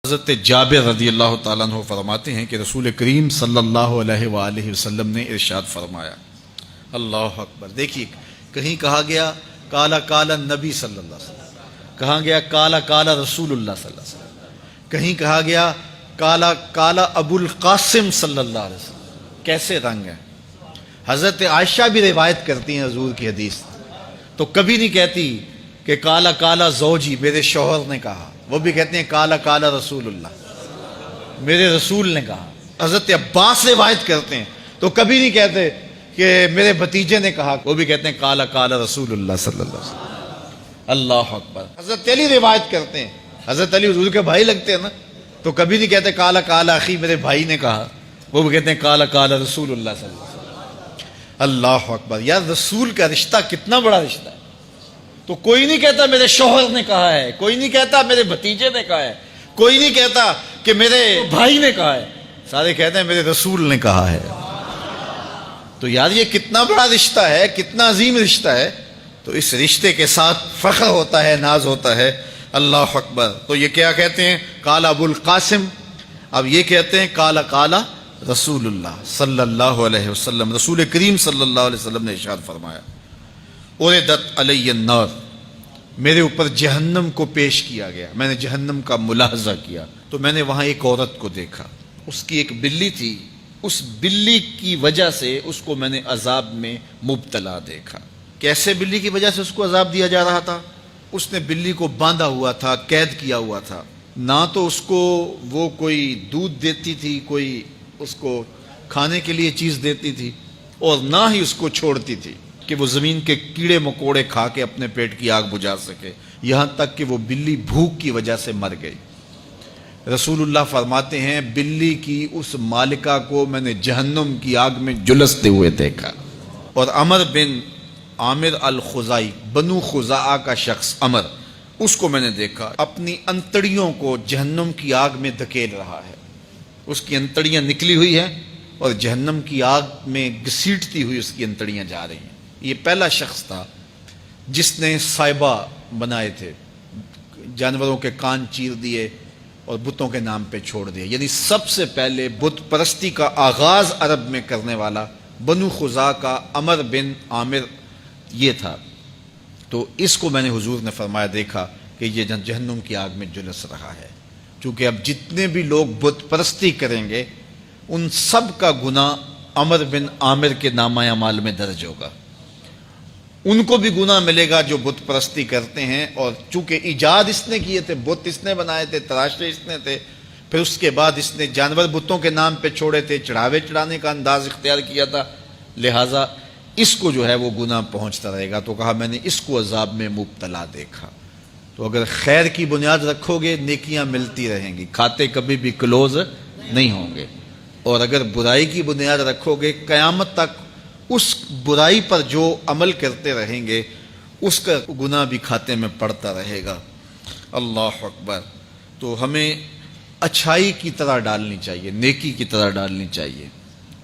حضرت جابر رضی اللہ تعالیٰ عنہ فرماتے ہیں کہ رسول کریم صلی اللہ علیہ وآلہ وسلم نے ارشاد فرمایا، اللہ اکبر۔ دیکھیے، کہیں کہا گیا کالا کالا نبی صلی اللہ علیہ وسلم، کہا گیا کالا کالا رسول اللہ صلی اللہ علیہ وسلم، کہیں کہا گیا کالا کالا ابو القاسم صلی اللہ علیہ وسلم۔ کیسے رنگ ہیں۔ حضرت عائشہ بھی روایت کرتی ہیں حضور کی حدیث، تو کبھی نہیں کہتی کہ کالا کالا زوجی، میرے شوہر نے کہا، وہ بھی کہتے ہیں کالا کالا رسول اللہ، میرے رسول نے کہا۔ حضرت عباس روایت کرتے ہیں تو کبھی نہیں کہتے کہ میرے بھتیجے نے کہا، وہ بھی کہتے ہیں کالا کالا رسول اللہ صلی اللہ علیہ وسلم۔ اللہ اکبر۔ حضرت علی روایت کرتے ہیں، حضرت علی حضور کے بھائی لگتے ہیں نا، تو کبھی نہیں کہتے کالا کالا اخی، میرے بھائی نے کہا، وہ بھی کہتے ہیں کالا کالا رسول اللہ صلی اللہ علیہ وسلم۔ اللہ اکبر۔ یار رسول کا رشتہ کتنا بڑا رشتہ ہے۔ تو کوئی نہیں کہتا میرے شوہر نے کہا ہے، کوئی نہیں کہتا میرے بھتیجے نے کہا ہے، کوئی نہیں کہتا کہ میرے بھائی نے کہا ہے، سارے کہتے ہیں میرے رسول نے کہا ہے۔ تو یار یہ کتنا بڑا رشتہ ہے، کتنا عظیم رشتہ ہے، تو اس رشتے کے ساتھ فخر ہوتا ہے، ناز ہوتا ہے۔ اللہ اکبر۔ تو یہ کیا کہتے ہیں؟ کالا ابو القاسم، اب یہ کہتے ہیں کالا کالا رسول اللہ صلی اللہ علیہ وسلم۔ رسول کریم صلی اللہ علیہ وسلم نے ارشاد فرمایا، اُرِدَتْ عَلَيَّ النَّارُ، میرے اوپر جہنم کو پیش کیا گیا، میں نے جہنم کا ملاحظہ کیا، تو میں نے وہاں ایک عورت کو دیکھا، اس کی ایک بلی تھی، اس بلی کی وجہ سے اس کو میں نے عذاب میں مبتلا دیکھا۔ کیسے بلی کی وجہ سے اس کو عذاب دیا جا رہا تھا؟ اس نے بلی کو باندھا ہوا تھا، قید کیا ہوا تھا، نہ تو اس کو وہ کوئی دودھ دیتی تھی، کوئی اس کو کھانے کے لیے چیز دیتی تھی، اور نہ ہی اس کو چھوڑتی تھی کہ وہ زمین کے کیڑے مکوڑے کھا کے اپنے پیٹ کی آگ بجھا سکے، یہاں تک کہ وہ بلی بھوک کی وجہ سے مر گئی۔ رسول اللہ فرماتے ہیں بلی کی اس مالکہ کو میں نے جہنم کی آگ میں جلستے ہوئے دیکھا۔ اور عمر بن عامر الخزائی، بنو خزاعہ کا شخص عمر، اس کو میں نے دیکھا اپنی انتڑیوں کو جہنم کی آگ میں دھکیل رہا ہے، اس کی انتڑیاں نکلی ہوئی ہیں اور جہنم کی آگ میں گھسیٹتی ہوئی اس کی انتڑیاں جا رہی ہیں۔ یہ پہلا شخص تھا جس نے سائبہ بنائے تھے، جانوروں کے کان چیر دیے اور بتوں کے نام پہ چھوڑ دیے، یعنی سب سے پہلے بت پرستی کا آغاز عرب میں کرنے والا بنو خزاعہ کا عمر بن عامر یہ تھا۔ تو اس کو میں نے حضور نے فرمایا دیکھا کہ یہ جہنم کی آگ میں جلس رہا ہے، چونکہ اب جتنے بھی لوگ بت پرستی کریں گے ان سب کا گناہ عمر بن عامر کے نامہ اعمال میں درج ہوگا، ان کو بھی گناہ ملے گا جو بت پرستی کرتے ہیں۔ اور چونکہ ایجاد اس نے کیے تھے، بت اس نے بنائے تھے، تراشے اس نے تھے، پھر اس کے بعد اس نے جانور بتوں کے نام پہ چھوڑے تھے، چڑھاوے چڑھانے کا انداز اختیار کیا تھا، لہٰذا اس کو جو ہے وہ گناہ پہنچتا رہے گا۔ تو کہا میں نے اس کو عذاب میں مبتلا دیکھا۔ تو اگر خیر کی بنیاد رکھو گے نیکیاں ملتی رہیں گی، کھاتے کبھی بھی کلوز نہیں ہوں گے، اور اگر برائی کی بنیاد رکھو گے قیامت تک اس برائی پر جو عمل کرتے رہیں گے اس کا گناہ بھی کھاتے میں پڑتا رہے گا۔ اللہ اکبر۔ تو ہمیں اچھائی کی طرح ڈالنی چاہیے، نیکی کی طرح ڈالنی چاہیے۔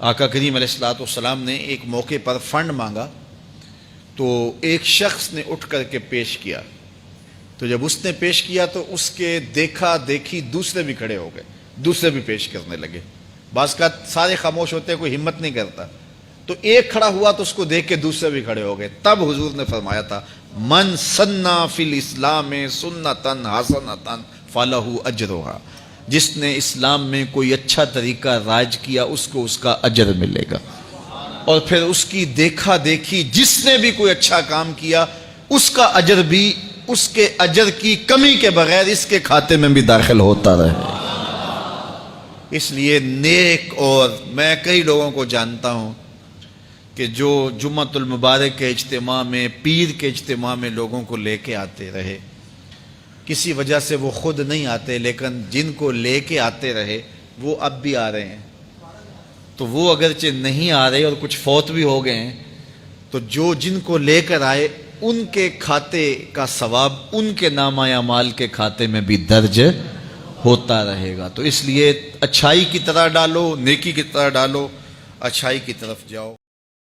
آقا کریم علیہ السلام نے ایک موقع پر فنڈ مانگا تو ایک شخص نے اٹھ کر کے پیش کیا، تو جب اس نے پیش کیا تو اس کے دیکھا دیکھی دوسرے بھی کھڑے ہو گئے، دوسرے بھی پیش کرنے لگے۔ بعض کا سارے خاموش ہوتے ہیں، کوئی ہمت نہیں کرتا، تو ایک کھڑا ہوا تو اس کو دیکھ کے دوسرے بھی کھڑے ہو گئے۔ تب حضور نے فرمایا تھا من سنّا فی الاسلام سنتن حسنۃ فلہ اجرھا، جس نے اسلام میں کوئی اچھا طریقہ رائج کیا اس کو اس کا اجر ملے گا، اور پھر اس کی دیکھا دیکھی جس نے بھی کوئی اچھا کام کیا اس کا اجر بھی اس کے اجر کی کمی کے بغیر اس کے کھاتے میں بھی داخل ہوتا رہے۔ اس لیے نیک، اور میں کئی لوگوں کو جانتا ہوں کہ جو جمعۃ المبارک کے اجتماع میں، پیر کے اجتماع میں لوگوں کو لے کے آتے رہے، کسی وجہ سے وہ خود نہیں آتے لیکن جن کو لے کے آتے رہے وہ اب بھی آ رہے ہیں، تو وہ اگرچہ نہیں آ رہے اور کچھ فوت بھی ہو گئے ہیں، تو جو جن کو لے کر آئے ان کے کھاتے کا ثواب ان کے نامہ اعمال کے کھاتے میں بھی درج ہوتا رہے گا۔ تو اس لیے اچھائی کی طرح ڈالو، نیکی کی طرح ڈالو، اچھائی کی طرف جاؤ۔